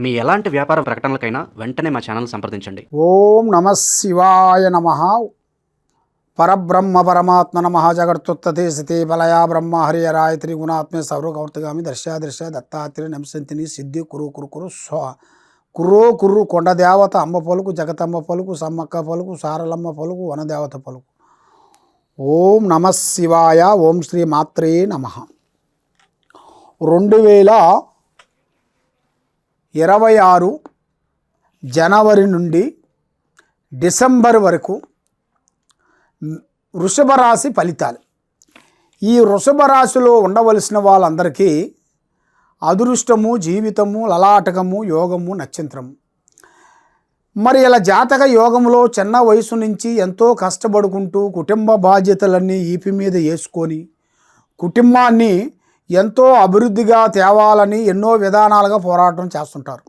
మీ ఎలాంటి వ్యాపార ప్రకటనలకైనా వెంటనే మా ఛానల్ సంప్రదించండి. ఓం నమ శివాయ నమః. పరబ్రహ్మ పరమాత్మ నమః. జగత్తుత్పత్తి స్థితి బలయా బ్రహ్మ హరియరాయ త్రిగుణాత్మే సర్వకౌర్తగామి దర్శ దత్తాత్రేయ నమసంతిని సిద్ధి కురు కురు కురు స్వ కుర్రో కుర్రు కొండ దేవత అమ్మ పలుకు, జగతమ్మ పలుకు, సమ్మక్క పలుకు, సారలమ్మ పలుకు, వనదేవత పలుకు. ఓం నమ శివాయ. ఓం శ్రీ మాత్రే నమః. 2026 జనవరి నుండి డిసెంబర్ వరకు వృషభ రాశి ఫలితాలు. ఈ వృషభ రాశిలో ఉండవలసిన వాళ్ళందరికీ అదృష్టము, జీవితము, లలాటకము, యోగము, నక్షత్రము. మరి ఇలా జాతక యోగంలో చిన్న వయసు నుంచి ఎంతో కష్టపడుకుంటూ కుటుంబ బాధ్యతలన్నీ ఈపి మీద వేసుకొని కుటుంబాన్ని ఎంతో అభివృద్ధిగా తేవాలని ఎన్నో విధానాలుగా పోరాటం చేస్తుంటారు.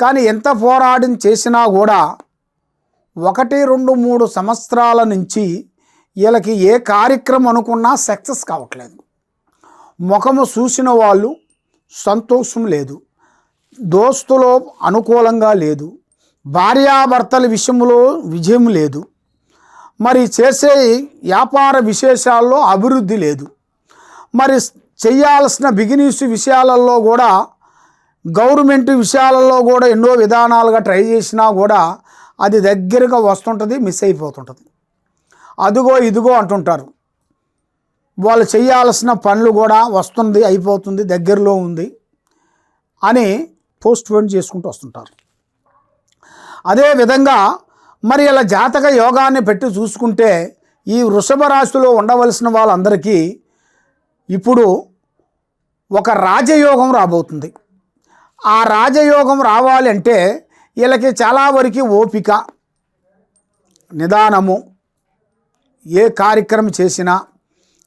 కానీ ఎంత పోరాటం చేసినా కూడా 1, 2, 3 సంవత్సరాల నుంచి వీళ్ళకి ఏ కార్యక్రమం అనుకున్నా సక్సెస్ కావట్లేదు. ముఖము చూసిన వాళ్ళు సంతోషం లేదు, దోస్తులో అనుకూలంగా లేదు, భార్యాభర్తల విషయంలో విజయం లేదు, మరి చేసే వ్యాపార విశేషాల్లో అభివృద్ధి లేదు, మరి చేయాల్సిన బిజినెస్ విషయాలలో కూడా గవర్నమెంట్ విషయాలలో కూడా ఎన్నో విధానాలుగా ట్రై చేసినా కూడా అది దగ్గరగా వస్తుంటుంది, మిస్ అయిపోతుంటుంది. అదిగో ఇదిగో అంటుంటారు. వాళ్ళు చేయాల్సిన పనులు కూడా వస్తుంది, అయిపోతుంది, దగ్గరలో ఉంది అని పోస్ట్ పోన్ చేసుకుంటూ వస్తుంటారు. అదేవిధంగా మరి ఇలా జాతక యోగాన్ని పెట్టి చూసుకుంటే ఈ వృషభ రాశిలో ఉండవలసిన వాళ్ళందరికీ ఇప్పుడు ఒక రాజయోగం రాబోతుంది. ఆ రాజయోగం రావాలంటే వీళ్ళకి చాలా వరకు ఓపిక, నిదానము, ఏ కార్యక్రమం చేసినా,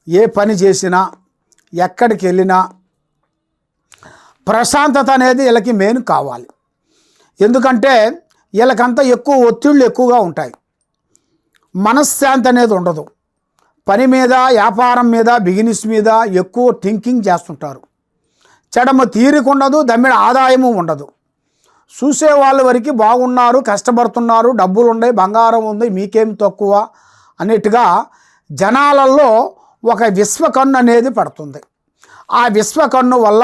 ఏ పని చేసినా, ఎక్కడికి వెళ్ళినా ప్రశాంతత అనేది వీళ్ళకి మెయిన్ కావాలి. ఎందుకంటే వీళ్ళకంతా ఎక్కువ ఒత్తిళ్ళు ఎక్కువగా ఉంటాయి, మనశ్శాంతి అనేది ఉండదు. పని మీద, వ్యాపారం మీద, బిజినెస్ మీద ఎక్కువ థింకింగ్ చేస్తుంటారు. చెడమ తీరిక ఉండదు, దమ్మిడ ఆదాయము ఉండదు. చూసే వాళ్ళ వరకు బాగున్నారు, కష్టపడుతున్నారు, డబ్బులు ఉన్నాయి, బంగారం ఉంది, మీకేం తక్కువ అన్నట్టుగా జనాలలో ఒక విశ్వకన్ను అనేది పడుతుంది. ఆ విశ్వకన్ను వల్ల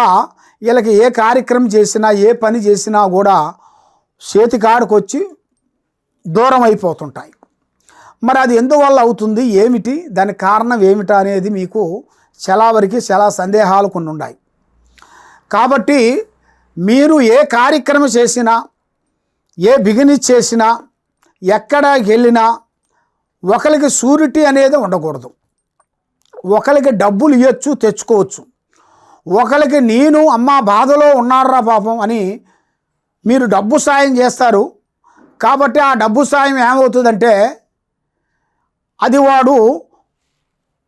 వీళ్ళకి ఏ కార్యక్రమం చేసినా, ఏ పని చేసినా కూడా చేతికాడికి వచ్చి దూరం అయిపోతుంటాయి. మరి అది ఎందువల్ల అవుతుంది, ఏమిటి, దానికి కారణం ఏమిటా అనేది మీకు చాలా వరకు చాలా సందేహాలు కొన్ని ఉన్నాయి. కాబట్టి మీరు ఏ కార్యక్రమం చేసినా, ఏ బిజినెస్ చేసినా, ఎక్కడికి వెళ్ళినా ఒకరికి షూరిటీ అనేది ఉండకూడదు. ఒకరికి డబ్బులు ఇవ్వచ్చు, తెచ్చుకోవచ్చు. ఒకరికి నేను అమ్మ బాధలో ఉన్నారా పాపం అని మీరు డబ్బు సాయం చేస్తారు. కాబట్టి ఆ డబ్బు సాయం ఏమవుతుందంటే అది వాడు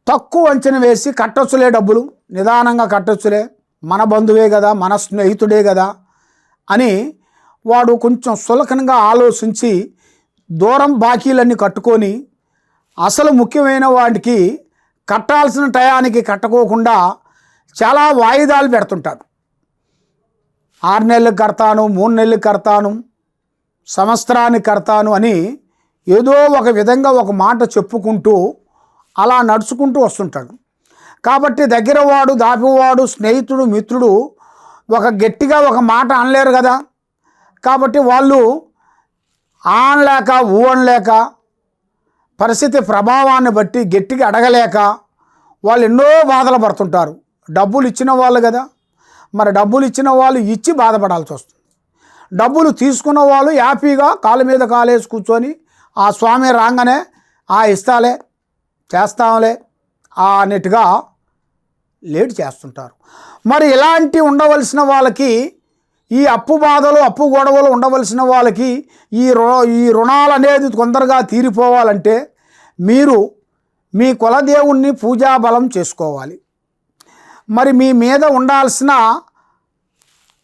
తక్కువ అంచనా వేసి కట్టొచ్చులే, డబ్బులు నిదానంగా కట్టొచ్చులే, మన బంధువే కదా, మన స్నేహితుడే కదా అని వాడు కొంచెం సులకనగా ఆలోచించి దూరం బాకీలన్నీ కట్టుకొని అసలు ముఖ్యమైన వాటికి కట్టాల్సిన టయానికి కట్టుకోకుండా చాలా వాయిదాలు పెడుతుంటాడు. 6 నెలలకు కడతాను, 3 నెలలకు కడతాను, సంవత్సరానికి కడతాను అని ఏదో ఒక విధంగా ఒక మాట చెప్పుకుంటూ అలా నడుచుకుంటూ వస్తుంటాడు. కాబట్టి దగ్గరవాడు, దాపివాడు, స్నేహితుడు, మిత్రుడు ఒక గట్టిగా ఒక మాట అనలేరు కదా. కాబట్టి వాళ్ళు అనలేక, అనలేక, పరిస్థితి ప్రభావాన్ని బట్టి గట్టిగా అడగలేక వాళ్ళు ఎన్నో బాధలు పడుతుంటారు. డబ్బులు ఇచ్చిన వాళ్ళు కదా, మరి డబ్బులు ఇచ్చిన వాళ్ళు ఇచ్చి బాధపడాల్సి వస్తుంది. డబ్బులు తీసుకున్న వాళ్ళు హ్యాపీగా కాలు మీద కాలేసి కూర్చొని ఆ స్వామి రాగానే ఇస్తాలే, చేస్తాంలే అన్నట్టుగా లేట్ చేస్తుంటారు. మరి ఇలాంటి ఉండవలసిన వాళ్ళకి, ఈ అప్పు బాధలు, అప్పు గొడవలు ఉండవలసిన వాళ్ళకి ఈ రుణాలు అనేది తొందరగా తీరిపోవాలంటే మీరు మీ కులదేవుణ్ణి పూజాబలం చేసుకోవాలి. మరి మీ మీద ఉండాల్సిన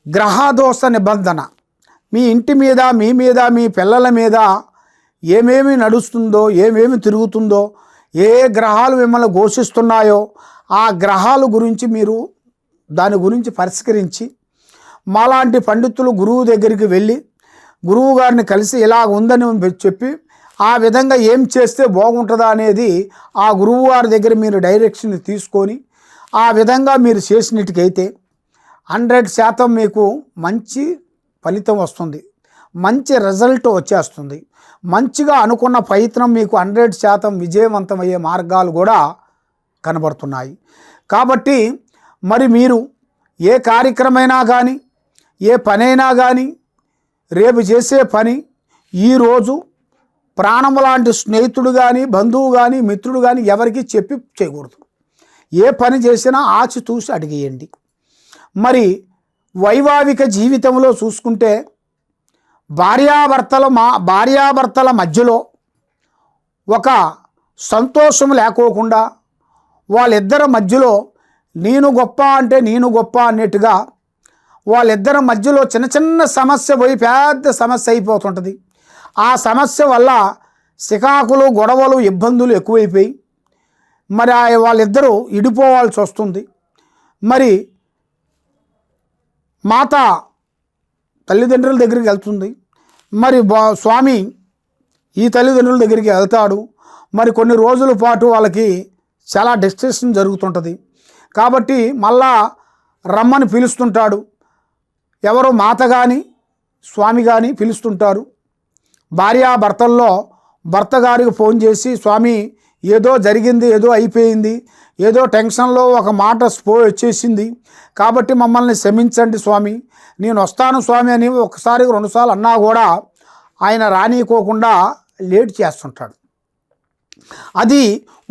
గ్రహదోష నిబంధన, మీ ఇంటి మీద, మీ మీద, మీ పిల్లల మీద ఏమేమి నడుస్తుందో, ఏమేమి తిరుగుతుందో, ఏ గ్రహాలు మిమ్మల్ని ఘోషిస్తున్నాయో ఆ గ్రహాల గురించి మీరు దాని గురించి పరిష్కరించి మాలాంటి పండితులు గురువు దగ్గరికి వెళ్ళి గురువు గారిని కలిసి ఇలా ఉందని చెప్పి ఆ విధంగా ఏం చేస్తే బాగుంటుందా అనేది ఆ గురువు గారి దగ్గర మీరు డైరెక్షన్ తీసుకొని ఆ విధంగా మీరు చేసినట్టుకైతే 100% మీకు మంచి ఫలితం వస్తుంది, మంచి రిజల్ట్ వచ్చేస్తుంది. మంచిగా అనుకున్న ప్రయత్నం మీకు 100% విజయవంతమయ్యే మార్గాలు కూడా కనబడుతున్నాయి. కాబట్టి మరి మీరు ఏ కార్యక్రమైనా కానీ ఏ పనైనా కానీ రేపు చేసే పని ఈరోజు ప్రాణము లాంటి స్నేహితుడు కానీ బంధువు కానీ మిత్రుడు కానీ ఎవరికి చెప్పి చేయకూడదు. ఏ పని చేసినా ఆచితూచి అడిగేయండి. మరి వైవాహిక జీవితంలో చూసుకుంటే భార్యాభర్తల మధ్యలో ఒక సంతోషం లేకోకుండా వాళ్ళిద్దరి మధ్యలో నేను గొప్ప అంటే నేను గొప్ప అన్నట్టుగా వాళ్ళిద్దరి మధ్యలో చిన్న చిన్న సమస్య పోయి పెద్ద సమస్య అయిపోతుంటుంది. ఆ సమస్య వల్ల సికాకులు గొడవలు ఇబ్బందులు ఎక్కువైపోయి మరి వాళ్ళిద్దరూ ఇడిపోవాల్సి వస్తుంది. మరి మాత తల్లిదండ్రుల దగ్గరికి వెళ్తుంది, మరి స్వామి ఈ తల్లిదండ్రుల దగ్గరికి వెళ్తాడు. మరి కొన్ని రోజుల పాటు వాళ్ళకి చాలా డిస్కషన్ జరుగుతుంటుంది. కాబట్టి మళ్ళా రమ్మని పిలుస్తుంటాడు. ఎవరు మాత కానీ స్వామి కానీ పిలుస్తుంటారు. భార్యాభర్తల్లో భర్త గారికి ఫోన్ చేసి స్వామి ఏదో జరిగింది, ఏదో అయిపోయింది, ఏదో టెన్షన్లో ఒక మాట వచ్చేసింది, కాబట్టి మమ్మల్ని క్షమించండి స్వామి, నేను వస్తాను స్వామి అని ఒకసారి 2 సార్లు అన్నా కూడా ఆయన రానికోకుండా లేట్ చేస్తుంటాడు. అది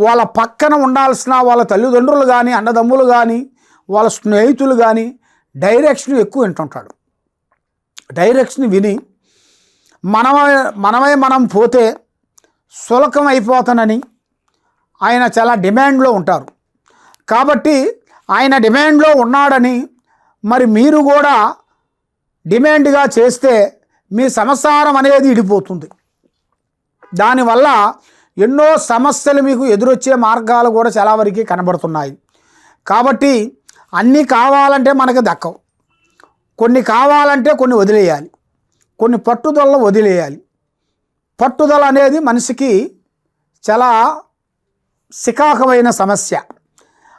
వాళ్ళ పక్కన ఉండాల్సిన వాళ్ళ తల్లిదండ్రులు కానీ అన్నదమ్ములు కానీ వాళ్ళ స్నేహితులు కానీ డైరెక్షన్ ఎక్కువ వింటుంటాడు. డైరెక్షన్ విని మనం పోతే సులకం అయిపోతానని ఆయన చాలా డిమాండ్లో ఉంటారు. కాబట్టి ఆయన డిమాండ్లో ఉన్నాడని మరి మీరు కూడా డిమాండ్గా చేస్తే మీ సంసారం అనేది ఇడిపోతుంది. దానివల్ల ఎన్నో సమస్యలు మీకు ఎదురొచ్చే మార్గాలు కూడా చాలా వరకు కనబడుతున్నాయి. కాబట్టి అన్నీ కావాలంటే మనకు దక్కవు. కొన్ని కావాలంటే కొన్ని వదిలేయాలి, కొన్ని పట్టుదలను వదిలేయాలి. పట్టుదల అనేది మనిషికి చాలా సికాకమైన సమస్య.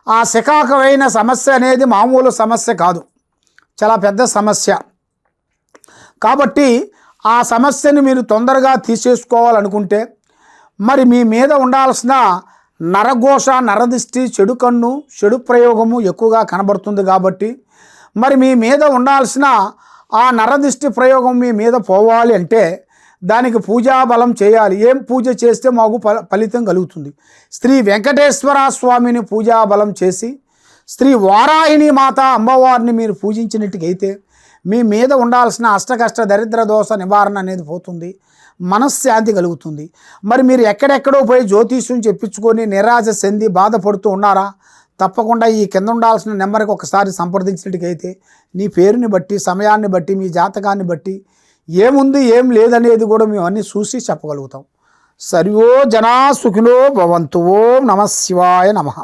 ఆ సికాకమైన సమస్య అనేది మామూలు సమస్య కాదు, చాలా పెద్ద సమస్య. కాబట్టి ఆ సమస్యని మీరు తొందరగా తీసేసుకోవాలనుకుంటే మరి మీ మీద ఉండాల్సిన నరఘోష, నరదిష్టి, చెడు కన్ను, చెడు ప్రయోగము ఎక్కువగా కనబడుతుంది. కాబట్టి మరి మీ మీద ఉండాల్సిన ఆ నరదిష్టి ప్రయోగం మీ మీద పోవాలి అంటే దానికి పూజా బలం చేయాలి. ఏం పూజ చేస్తే మాకు ఫలితం కలుగుతుంది? శ్రీ వెంకటేశ్వర స్వామిని పూజా బలం చేసి శ్రీ వారాహిని మాత అమ్మవారిని మీరు పూజించినట్టుకైతే మీ మీద ఉండాల్సిన అష్టకష్ట దరిద్ర దోష నివారణ అనేది పోతుంది, మనశ్శాంతి కలుగుతుంది. మరి మీరు ఎక్కడెక్కడో పోయి జ్యోతిష్యం చెప్పించుకొని నిరాశ చెంది బాధపడుతూ ఉన్నారా? తప్పకుండా ఈ కింద ఉండాల్సిన నెంబర్కి ఒకసారి సంప్రదించినట్టుకైతే నీ పేరుని బట్టి, సమయాన్ని బట్టి, మీ జాతకాన్ని బట్టి ఏముంది ఏం లేదనేది కూడా మేము అన్నీ చూసి చెప్పగలుగుతాం. సర్వో జనా సుఖినో భవంతు. ఓం నమః శివాయ నమః.